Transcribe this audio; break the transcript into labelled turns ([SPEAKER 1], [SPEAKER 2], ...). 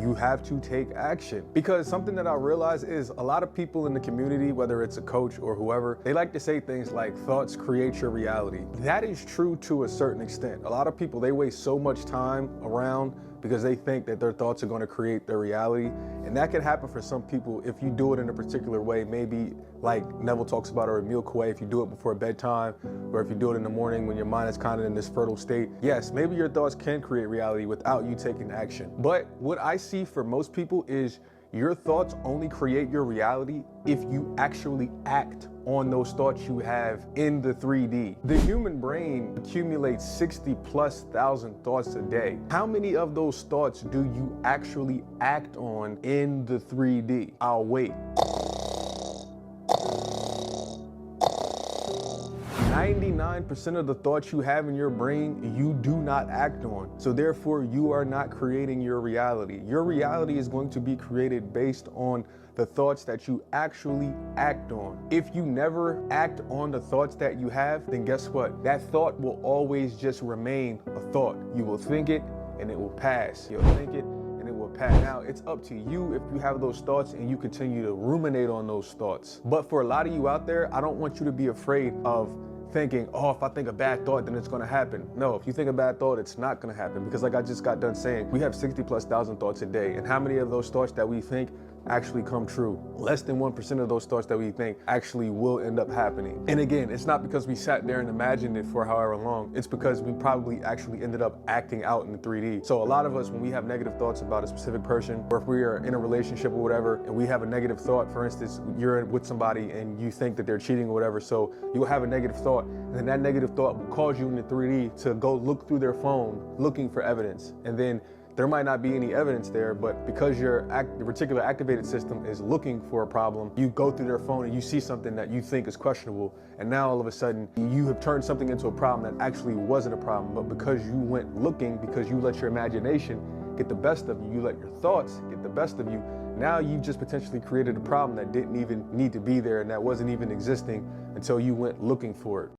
[SPEAKER 1] you have to take action. Because something that I realize is a lot of people in the community, whether it's a coach or whoever, they like to say things like thoughts create your reality. That is true to a certain extent. A lot of people, they waste so much time around because they think that their thoughts are going to create their reality. And that can happen for some people if you do it in a particular way, maybe like Neville talks about, or Emile Coué, if you do it before bedtime, or if you do it in the morning when your mind is kind of in this fertile state. Yes, maybe your thoughts can create reality without you taking action. But what I see for most people is your thoughts only create your reality if you actually act on those thoughts you have in the 3D. The human brain accumulates 60,000+ thoughts a day. How many of those thoughts do you actually act on in the 3D? I'll wait. 99% of the thoughts you have in your brain, you do not act on. So therefore, you are not creating your reality. Your reality is going to be created based on the thoughts that you actually act on. If you never act on the thoughts that you have, then guess what? That thought will always just remain a thought. You will think it and it will pass. You'll think it and it will pass. Now, it's up to you if you have those thoughts and you continue to ruminate on those thoughts. But for a lot of you out there, I don't want you to be afraid of thinking, oh, if I think a bad thought, then it's gonna happen. No, if you think a bad thought, it's not gonna happen. Because like I just got done saying, we have 60,000+ thoughts a day. And how many of those thoughts that we think actually come true? Less than 1% of those thoughts that we think actually will end up happening. And again, it's not because we sat there and imagined it for however long. It's because we probably actually ended up acting out in the 3D. So a lot of us, when we have negative thoughts about a specific person, or if we are in a relationship or whatever, and we have a negative thought, for instance, you're with somebody and you think that they're cheating or whatever, so you'll have a negative thought, and then that negative thought will cause you in the 3D to go look through their phone looking for evidence. And then there might not be any evidence there, but because your reticular activated system is looking for a problem, you go through their phone and you see something that you think is questionable. And now all of a sudden you have turned something into a problem that actually wasn't a problem. But because you went looking, because you let your imagination get the best of you, you let your thoughts get the best of you, now you've just potentially created a problem that didn't even need to be there and that wasn't even existing until you went looking for it.